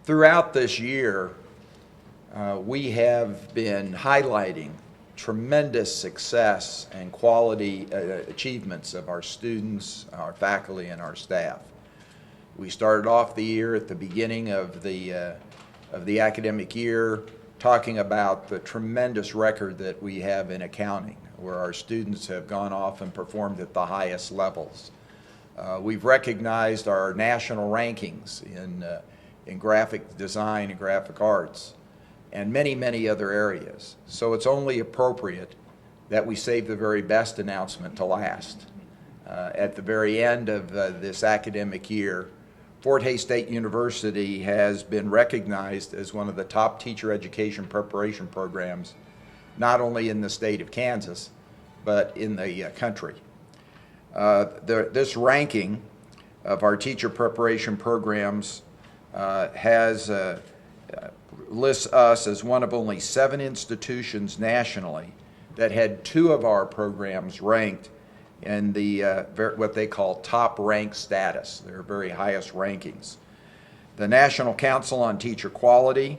Throughout this year, we have been highlighting tremendous success and quality achievements of our students, our faculty, and our staff. We started off the year at the beginning of the academic year talking about the tremendous record that we have in accounting, where our students have gone off and performed at the highest levels. We've recognized our national rankings in graphic design and graphic arts and many, many other areas. So it's only appropriate that we save the very best announcement to last. At the very end of this academic year, Fort Hays State University has been recognized as one of the top teacher education preparation programs, not only in the state of Kansas, but in the country. This ranking of our teacher preparation programs lists us as one of only 7 institutions nationally that had 2 of our programs ranked in the what they call top rank status, their very highest rankings. The National Council on Teacher Quality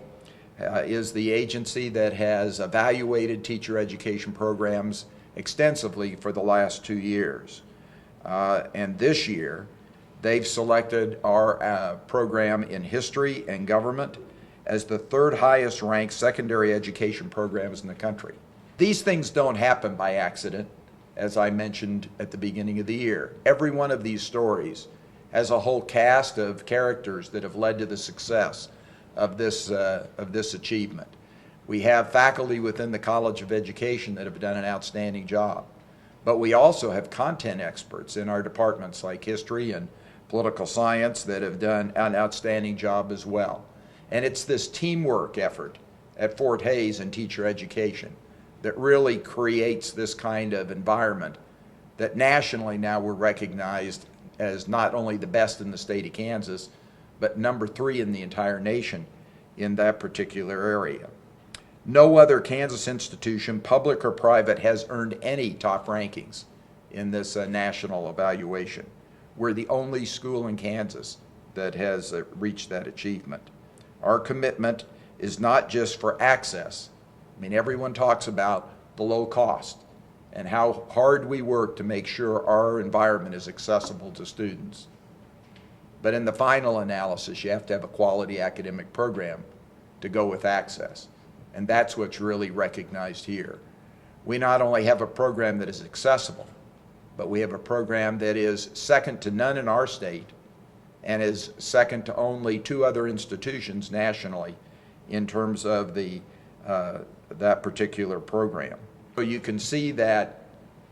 is the agency that has evaluated teacher education programs extensively for the last 2 years. And this year, they've selected our program in history and government as the 3rd highest ranked secondary education programs in the country. These things don't happen by accident, as I mentioned at the beginning of the year. Every one of these stories has a whole cast of characters that have led to the success of this achievement. We have faculty within the College of Education that have done an outstanding job, but we also have content experts in our departments like history and political science that have done an outstanding job as well. And it's this teamwork effort at Fort Hays and teacher education that really creates this kind of environment that nationally now we're recognized as not only the best in the state of Kansas, but number 3 in the entire nation in that particular area. No other Kansas institution, public or private, has earned any top rankings in this national evaluation. We're the only school in Kansas that has reached that achievement. Our commitment is not just for access. I mean, everyone talks about the low cost and how hard we work to make sure our environment is accessible to students. But in the final analysis, you have to have a quality academic program to go with access. And that's what's really recognized here. We not only have a program that is accessible, but we have a program that is second to none in our state and is second to only 2 other institutions nationally in terms of that particular program. So you can see that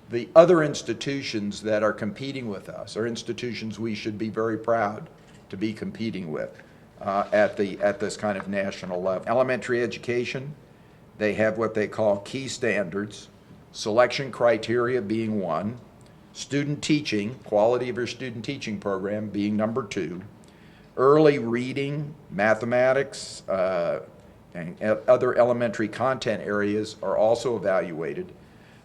the other institutions that are competing with us are institutions we should be very proud to be competing with at this kind of national level. Elementary education, they have what they call key standards, selection criteria being 1, student teaching, quality of your student teaching program being number 2, early reading, mathematics, and other elementary content areas are also evaluated.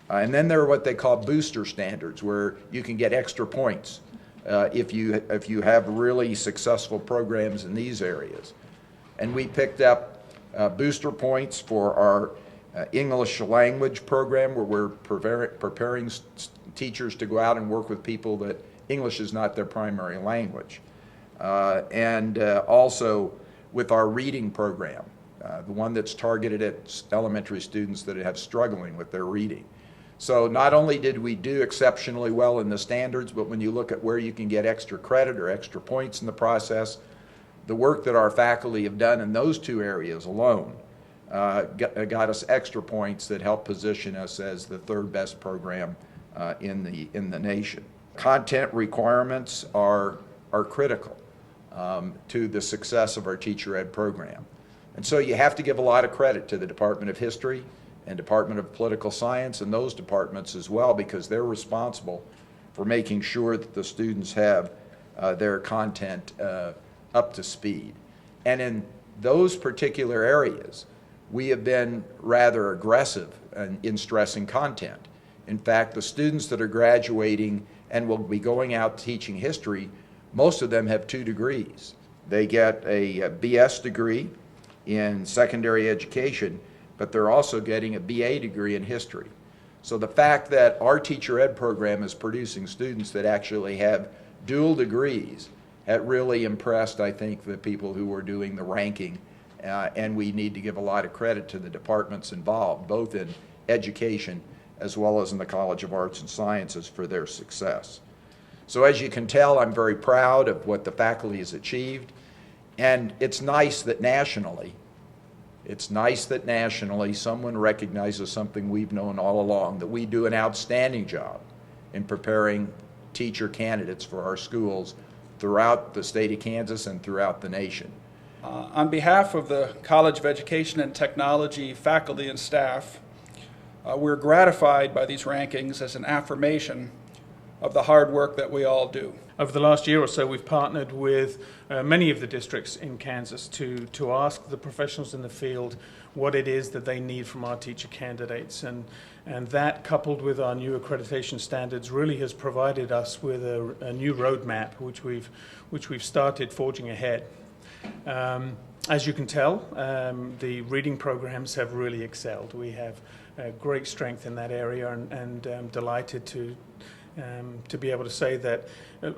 And then there are what they call booster standards, where you can get extra points if you have really successful programs in these areas. And we picked up booster points for our English language program, where we're preparing teachers to go out and work with people that English is not their primary language. And also with our reading program, the one that's targeted at elementary students that have struggling with their reading. So not only did we do exceptionally well in the standards, but when you look at where you can get extra credit or extra points in the process, the work that our faculty have done in those 2 areas alone got us extra points that help position us as the 3rd best program in the nation. Content requirements are critical to the success of our teacher ed program. And so you have to give a lot of credit to the Department of History and Department of Political Science and those departments as well, because they're responsible for making sure that the students have their content up to speed. And in those particular areas, we have been rather aggressive in stressing content. In fact, the students that are graduating and will be going out teaching history, most of them have 2 degrees. They get a BS degree in secondary education, but they're also getting a BA degree in history. So the fact that our teacher ed program is producing students that actually have dual degrees had really impressed, I think, the people who were doing the ranking, and we need to give a lot of credit to the departments involved, both in education as well as in the College of Arts and Sciences, for their success. So as you can tell, I'm very proud of what the faculty has achieved, and it's nice that nationally someone recognizes something we've known all along, that we do an outstanding job in preparing teacher candidates for our schools throughout the state of Kansas and throughout the nation. On behalf of the College of Education and Technology faculty and staff, we're gratified by these rankings as an affirmation of the hard work that we all do. Over the last year or so, we've partnered with many of the districts in Kansas to ask the professionals in the field what it is that they need from our teacher candidates. And that, coupled with our new accreditation standards, really has provided us with a new roadmap which we've started forging ahead. As you can tell, the reading programs have really excelled. We have great strength in that area, and I'm delighted to be able to say that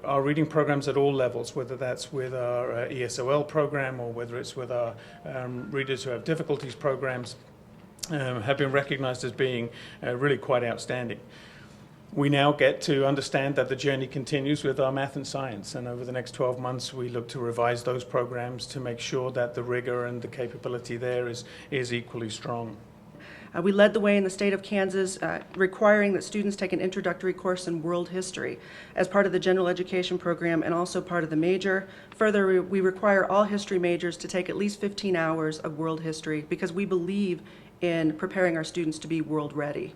our reading programs at all levels, whether that's with our ESOL program or whether it's with our Readers Who Have Difficulties programs, have been recognized as being really quite outstanding. We now get to understand that the journey continues with our math and science, and over the next 12 months we look to revise those programs to make sure that the rigor and the capability there is equally strong. We led the way in the state of Kansas, requiring that students take an introductory course in world history as part of the general education program and also part of the major. Further, we require all history majors to take at least 15 hours of world history because we believe in preparing our students to be world ready.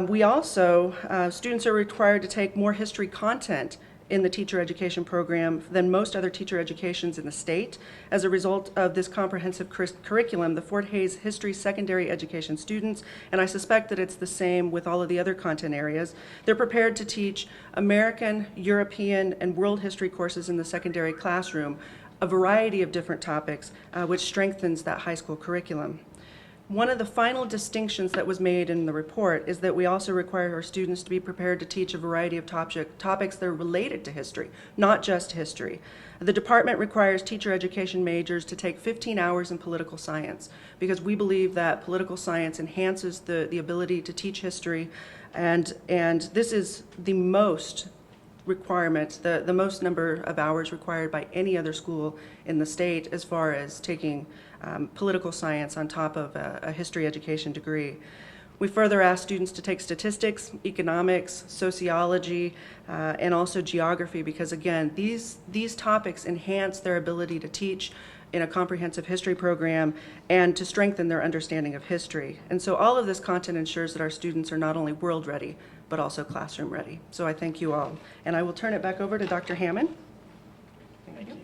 We also, students are required to take more history content in the teacher education program than most other teacher educations in the state. As a result of this comprehensive curriculum, the Fort Hays History Secondary Education students, and I suspect that it's the same with all of the other content areas, they're prepared to teach American, European, and world history courses in the secondary classroom, a variety of different topics, which strengthens that high school curriculum. One of the final distinctions that was made in the report is that we also require our students to be prepared to teach a variety of topics that are related to history, not just history. The department requires teacher education majors to take 15 hours in political science because we believe that political science enhances the ability to teach history, and this is the most requirement, the most number of hours required by any other school in the state as far as taking political science on top of a history education degree. We further ask students to take statistics, economics, sociology, and also geography because, again, these topics enhance their ability to teach in a comprehensive history program and to strengthen their understanding of history. And so all of this content ensures that our students are not only world ready, but also classroom ready. So I thank you all. And I will turn it back over to Dr. Hammond. Thank you.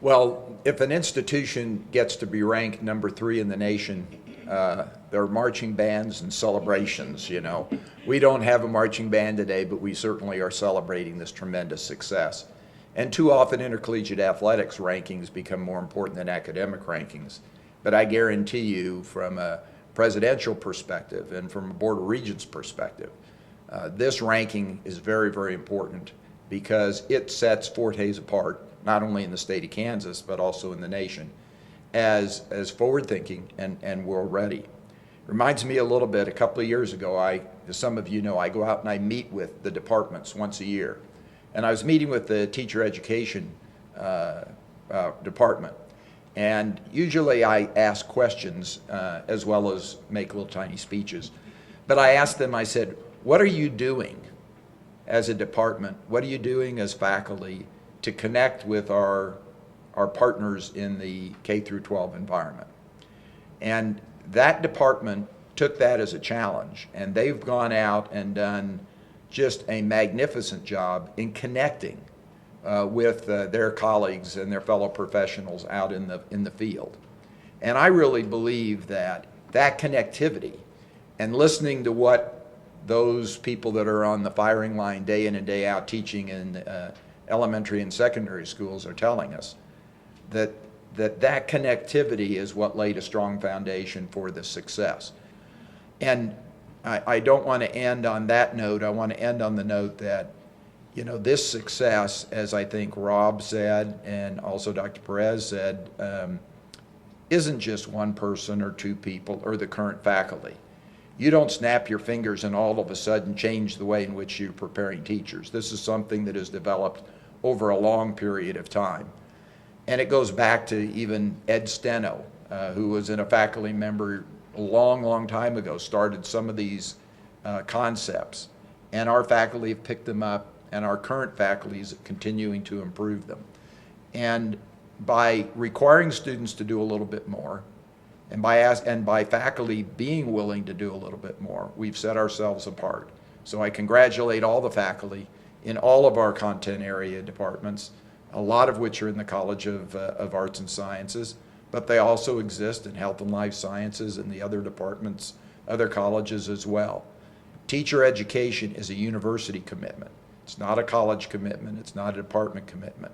Well, if an institution gets to be ranked number 3 in the nation, there are marching bands and celebrations, you know. We don't have a marching band today, but we certainly are celebrating this tremendous success. And too often intercollegiate athletics rankings become more important than academic rankings. But I guarantee you, from a presidential perspective and from a Board of Regents perspective, this ranking is very, very important because it sets Fort Hays apart, not only in the state of Kansas, but also in the nation, as forward-thinking and world-ready. Reminds me a little bit, a couple of years ago, as some of you know, I go out and I meet with the departments once a year. And I was meeting with the teacher education department. And usually I ask questions as well as make little tiny speeches. But I asked them, I said, what are you doing as a department? What are you doing as faculty to connect with our partners in the K through 12 environment? And that department took that as a challenge, and they've gone out and done just a magnificent job in connecting with their colleagues and their fellow professionals out in the field. And I really believe that connectivity and listening to what those people that are on the firing line day in and day out teaching in elementary and secondary schools are telling us, that connectivity is what laid a strong foundation for the success. And I don't want to end on that note. I want to end on the note that, this success, as I think Rob said, and also Dr. Perez said, isn't just one person or two people or the current faculty. You don't snap your fingers and all of a sudden change the way in which you're preparing teachers. This is something that is developed over a long period of time. And it goes back to even Ed Steno, who was in a faculty member a long, long time ago, started some of these concepts. And our faculty have picked them up, and our current faculty is continuing to improve them. And by requiring students to do a little bit more, and by faculty being willing to do a little bit more, we've set ourselves apart. So I congratulate all the faculty in all of our content area departments, a lot of which are in the College of Arts and Sciences, but they also exist in Health and Life Sciences and the other departments, other colleges as well. Teacher education is a university commitment. It's not a college commitment. It's not a department commitment.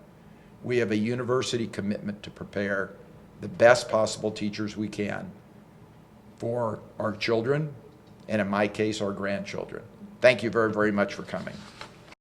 We have a university commitment to prepare the best possible teachers we can for our children, and in my case, our grandchildren. Thank you very, very much for coming.